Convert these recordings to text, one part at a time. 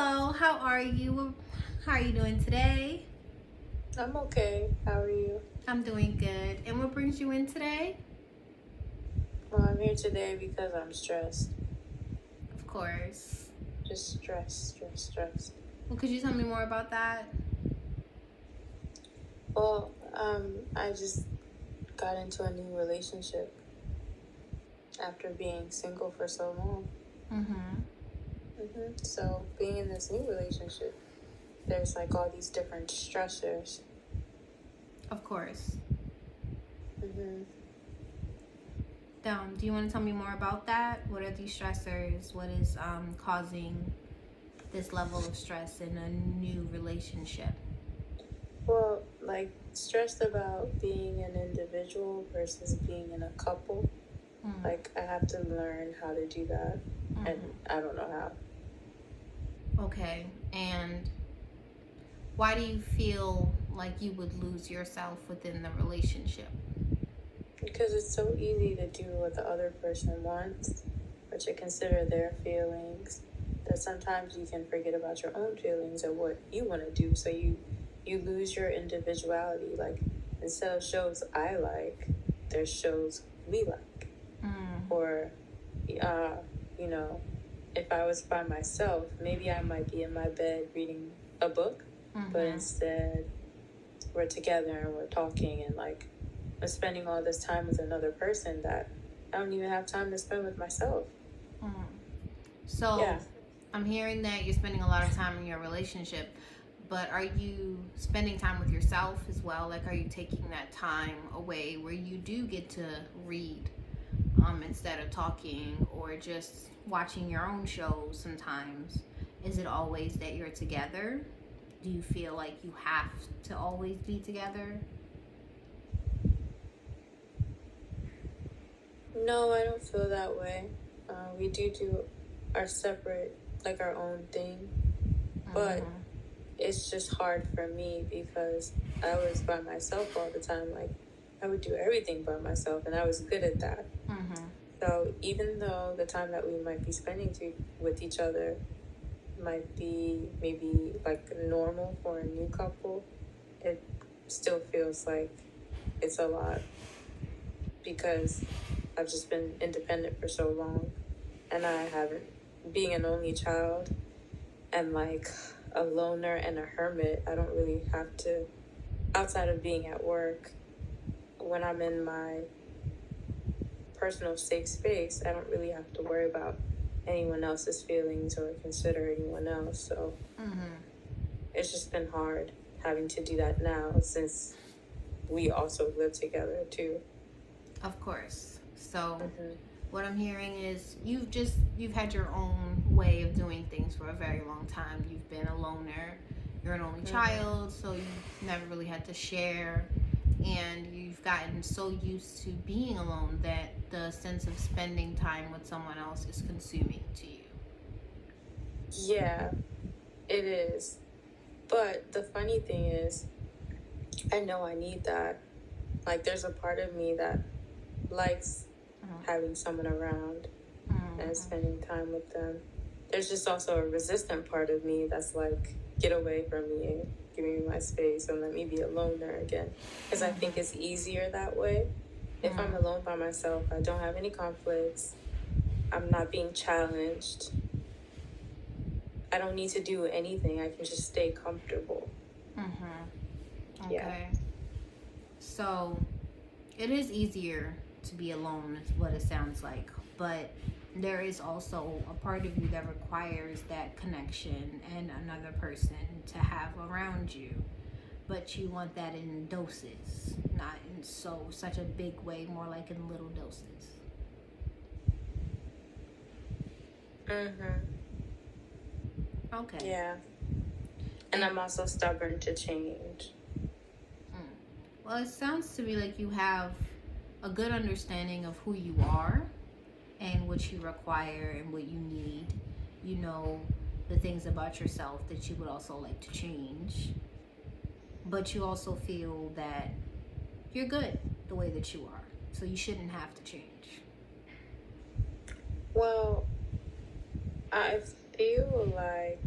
Hello, how are you? How are you doing today? I'm okay. How are you? I'm doing good. And what brings you in today? Well, I'm here today because I'm stressed. Of course. Just stressed. Well, could you tell me more about that? Well, I just got into a new relationship after being single for so long. Mm-hmm. So, being in this new relationship, there's like all these different stressors. Of course. hmm Do you want to tell me more about that? What are these stressors? What is causing this level of stress in a new relationship? Well, like, stressed about being an individual versus being in a couple. Mm-hmm. Like, I have to learn how to do that, and I don't know how. Okay. And why do you feel like you would lose yourself within the relationship? Because it's so easy to do what the other person wants, or to consider their feelings, that sometimes you can forget about your own feelings and what you want to do. So you lose your individuality. Like, instead of shows I like, there's shows we like. Or, uh, you know, if I was by myself, maybe I might be in my bed reading a book, but instead we're together and we're talking, and like I'm spending all this time with another person that I don't even have time to spend with myself. So Yeah. I'm hearing that you're spending a lot of time in your relationship, but are you spending time with yourself as well? Like, are you taking that time away where you do get to read instead of talking or just watching your own shows sometimes? Is it always that you're together? Do you feel like you have to always be together? No, I don't feel that way. We do our separate, like our own thing, but it's just hard for me because I was by myself all the time. Like, I would do everything by myself, and I was good at that. So even though the time that we might be spending with each other might be maybe like normal for a new couple, it still feels like it's a lot because I've just been independent for so long, and I haven't, being an only child and like a loner and a hermit, I don't really have to, outside of being at work, when I'm in my personal safe space, I don't really have to worry about anyone else's feelings or consider anyone else. So it's just been hard having to do that now since we also live together too. Of course. So what I'm hearing is you've had your own way of doing things for a very long time. You've been a loner. You're an only child, so you've never really had to share, and you've gotten so used to being alone that the sense of spending time with someone else is consuming to you. Yeah, it is. But the funny thing is, I know I need that. Like, there's a part of me that likes having someone around and spending time with them. There's just also a resistant part of me that's like, get away from me and give me my space and let me be a loner again. Because I think it's easier that way. If I'm alone by myself, I don't have any conflicts. I'm not being challenged. I don't need to do anything. I can just stay comfortable. Okay. Yeah. So it is easier to be alone, is what it sounds like. But there is also a part of you that requires that connection and another person to have around you. But you want that in doses, not in such a big way, more like in little doses. Okay. Yeah. And I'm also stubborn to change. Well, it sounds to me like you have a good understanding of who you are and what you require and what you need. You know the things about yourself that you would also like to change. But you also feel that you're good the way that you are. So you shouldn't have to change. Well, I feel like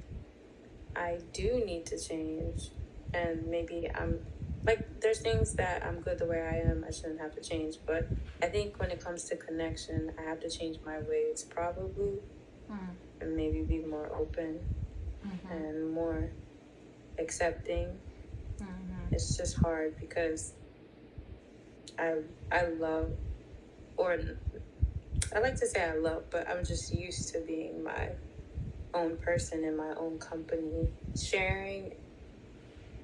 I do need to change, and maybe I'm like, there's things that I'm good the way I am. I shouldn't have to change, but I think when it comes to connection, I have to change my ways probably, and maybe be more open and more accepting. It's just hard because I love, or I like to say I love, but I'm just used to being my own person in my own company. Sharing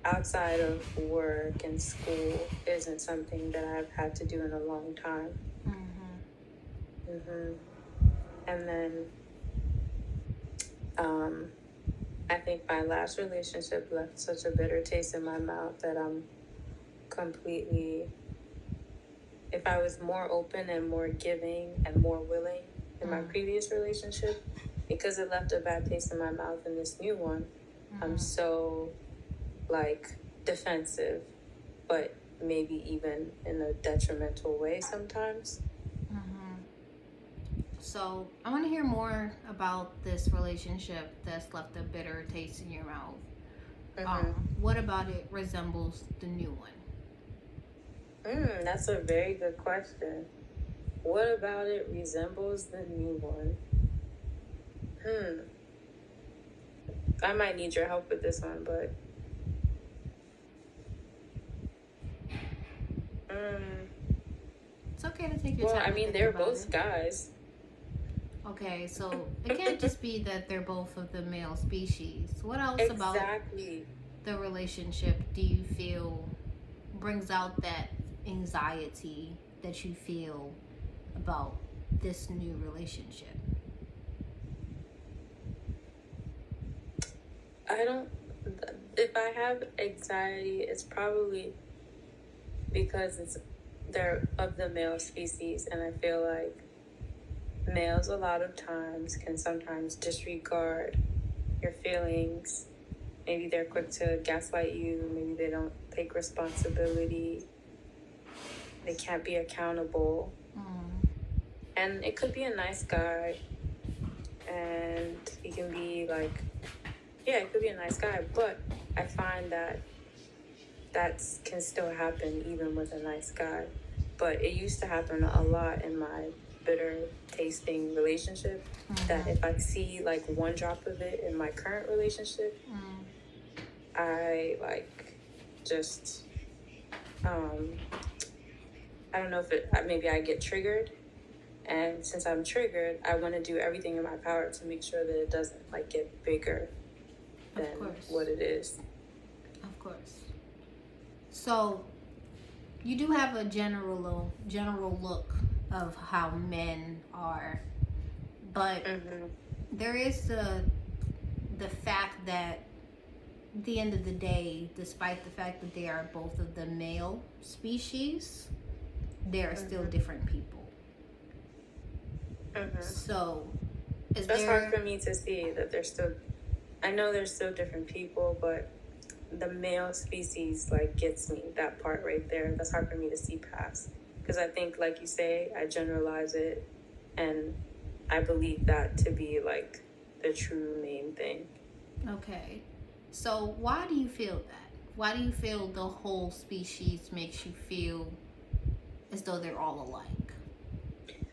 outside of work and school isn't something that I've had to do in a long time. And then I think my last relationship left such a bitter taste in my mouth that I'm completely, if I was more open and more giving and more willing in my previous relationship, because it left a bad taste in my mouth in this new one, I'm so like defensive, but maybe even in a detrimental way sometimes. So I want to hear more about this relationship that's left a bitter taste in your mouth. What about it resembles the new one? That's a very good question. What about it resembles the new one? I might need your help with this one, but It's okay to take your well, time. I mean, they're both guys. Okay, so it can't just be that they're both of the male species. What else about the relationship do you feel brings out that anxiety that you feel about this new relationship? If I have anxiety, it's probably because they're of the male species, and I feel like males a lot of times can sometimes disregard your feelings. Maybe they're quick to gaslight you. Maybe they don't take responsibility. They can't be accountable. And it could be a nice guy, and he can be like, yeah, it could be a nice guy, but I find that can still happen even with a nice guy. But it used to happen a lot in my bitter tasting relationship, that if I see like one drop of it in my current relationship, I like just I don't know if maybe I get triggered, and since I'm triggered, I want to do everything in my power to make sure that it doesn't like get bigger than what it is. Of course. So you do have a general look of how men are, but there is the fact that at the end of the day, despite the fact that they are both of the male species, they are still different people. So that's hard for me to see that they're still, I know they're still different people, but the male species like gets me, that part right there. That's hard for me to see past, because I think, like you say, I generalize it, and I believe that to be like the true main thing. Okay, so why do you feel that? Why do you feel the whole species makes you feel as though they're all alike?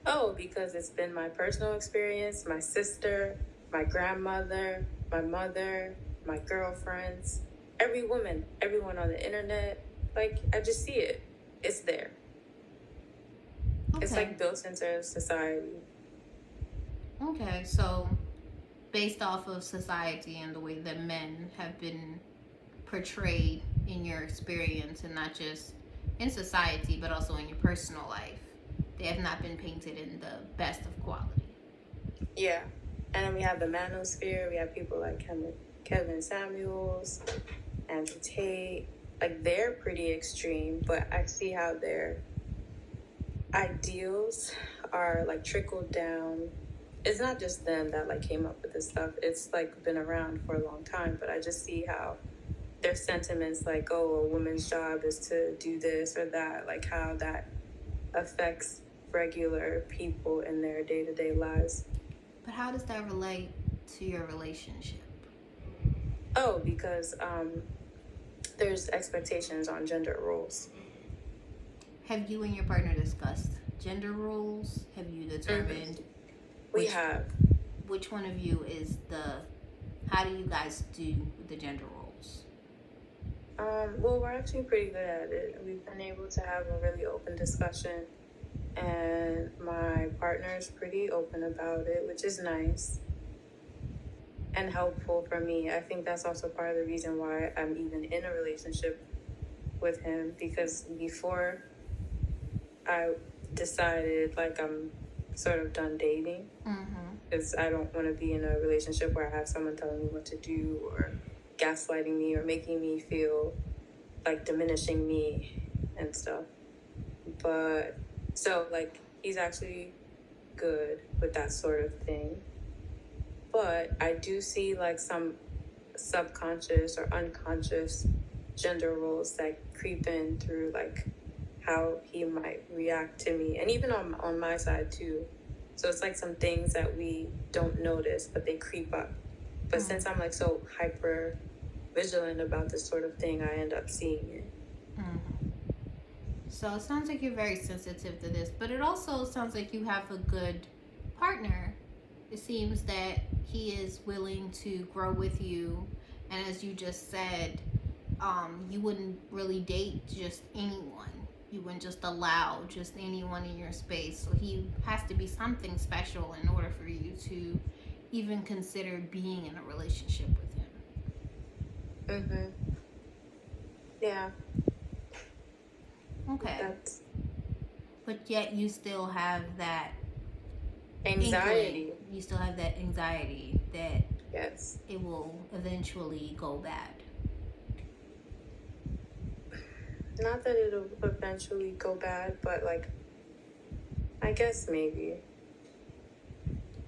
Oh, because it's been my personal experience, my sister, my grandmother, my mother, my girlfriends, every woman, everyone on the internet. Like, I just see it. It's there. Okay. It's like built into society. Okay, so based off of society and the way that men have been portrayed in your experience, and not just in society but also in your personal life, they have not been painted in the best of quality. Yeah. And then we have the manosphere. We have people like Kevin Samuels, Andrew Tate. Like, they're pretty extreme, but I see how their ideals are like trickled down. It's not just them that like came up with this stuff. It's like been around for a long time, but I just see how their sentiments, like, oh, a woman's job is to do this or that, like how that affects regular people in their day-to-day lives. But how does that relate to your relationship? Oh, because there's expectations on gender roles. Have you and your partner discussed gender roles? Have you determined We which have. which one of you is the? How do you guys do the gender roles? Well, we're actually pretty good at it. We've been able to have a really open discussion, and my partner's pretty open about it, which is nice and helpful for me. I think that's also part of the reason why I'm even in a relationship with him, because before I decided like I'm sort of done dating, because I don't want to be in a relationship where I have someone telling me what to do or gaslighting me or making me feel like diminishing me and stuff. But so like he's actually good with that sort of thing. But I do see like some subconscious or unconscious gender roles that creep in through like how he might react to me, and even on my side too. So it's like some things that we don't notice, but they creep up. But since I'm like so hyper vigilant about this sort of thing, I end up seeing it. So it sounds like you're very sensitive to this, but it also sounds like you have a good partner. It seems that he is willing to grow with you, and as you just said, you wouldn't really date just anyone. You wouldn't just allow just anyone in your space. So he has to be something special in order for you to even consider being in a relationship with him. Yeah. Okay. But yet you still have that anxiety. You still have that anxiety that yes, it will eventually go bad. Not that it'll eventually go bad, but like, I guess maybe.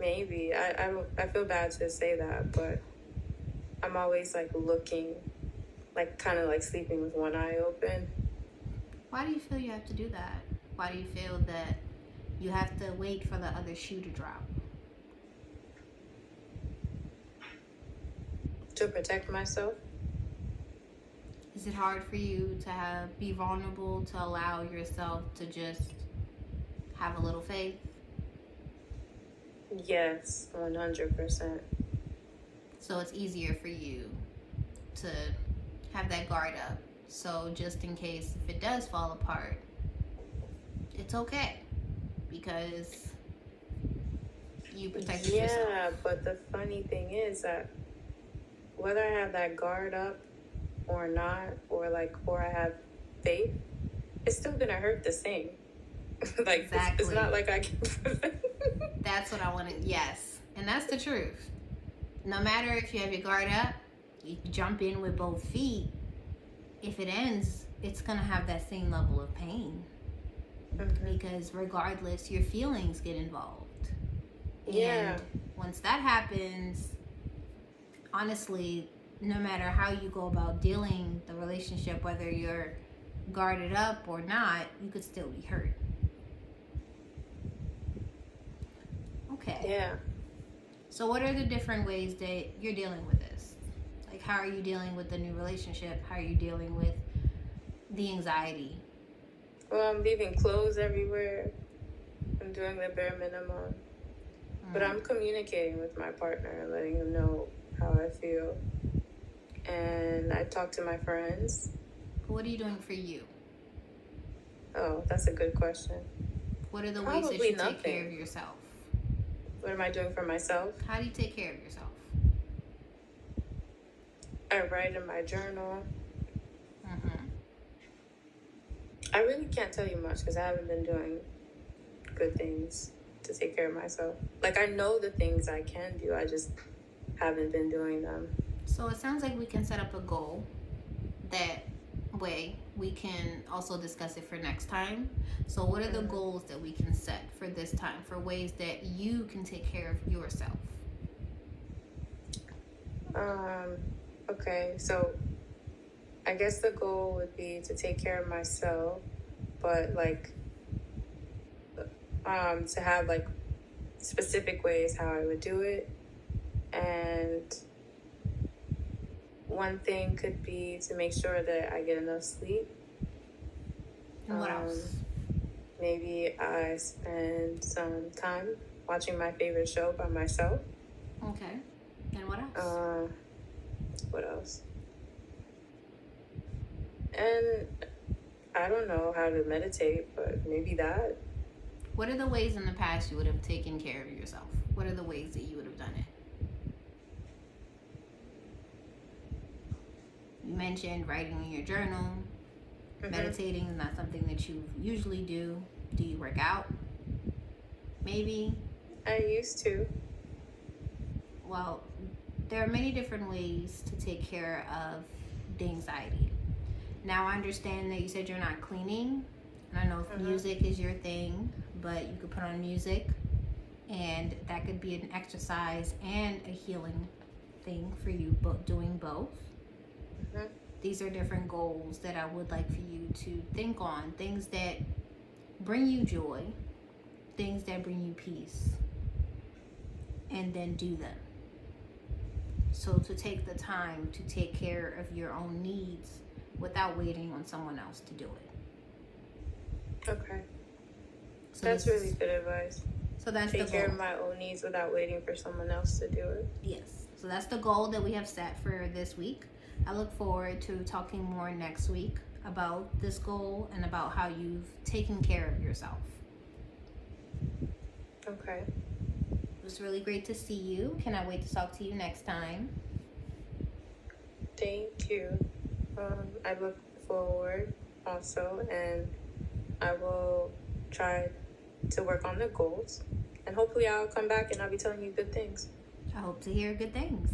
I feel bad to say that, but I'm always like looking, like kind of like sleeping with one eye open. Why do you feel you have to do that? Why do you feel that you have to wait for the other shoe to drop? To protect myself. Is it hard for you to be vulnerable, to allow yourself to just have a little faith? Yes, 100%. So it's easier for you to have that guard up. So just in case if it does fall apart, it's okay because you protected yourself. Yeah, but the funny thing is that whether I have that guard up or not, or I have faith, it's still gonna hurt the same. Like, exactly. It's not like I can. That's what I wanted. Yes, and that's the truth. No matter if you have your guard up, you jump in with both feet. If it ends, it's gonna have that same level of pain because regardless, your feelings get involved. Yeah. And once that happens, honestly, no matter how you go about dealing the relationship, whether you're guarded up or not, you could still be hurt. Okay. Yeah. So what are the different ways that you're dealing with this? Like, how are you dealing with the new relationship? How are you dealing with the anxiety? Well, I'm leaving clothes everywhere. I'm doing the bare minimum. But I'm communicating with my partner and letting him know how I feel. And I talk to my friends. What are you doing for you? Oh, that's a good question. What are the ways that you take care of yourself? What am I doing for myself? How do you take care of yourself? I write in my journal. I really can't tell you much because I haven't been doing good things to take care of myself. Like, I know the things I can do. I just haven't been doing them. So it sounds like we can set up a goal. That way we can also discuss it for next time. So what are the goals that we can set for this time, for ways that you can take care of yourself? Okay, so I guess the goal would be to take care of myself, but like to have like specific ways how I would do it, and one thing could be to make sure that I get enough sleep. And what else? Maybe I spend some time watching my favorite show by myself. Okay. And what else? What else? And I don't know how to meditate, but maybe that. What are the ways in the past you would have taken care of yourself? What are the ways that you would have done it? You mentioned writing in your journal. Meditating is not something that you usually do. Do you work out? Maybe. I used to. Well, there are many different ways to take care of the anxiety. Now, I understand that you said you're not cleaning. And I know music is your thing, but you could put on music, and that could be an exercise and a healing thing for you, doing both. These are different goals that I would like for you to think on. Things that bring you joy, things that bring you peace, and then do them. So to take the time to take care of your own needs without waiting on someone else to do it. Okay. So that's really good advice. So that's take the care goal. of my own needs without waiting for someone else to do it. Yes. So that's the goal that we have set for this week. I look forward to talking more next week about this goal and about how you've taken care of yourself. Okay. It was really great to see you. Cannot wait to talk to you next time. Thank you. I look forward also, and I will try to work on the goals. And hopefully I'll come back and I'll be telling you good things. I hope to hear good things.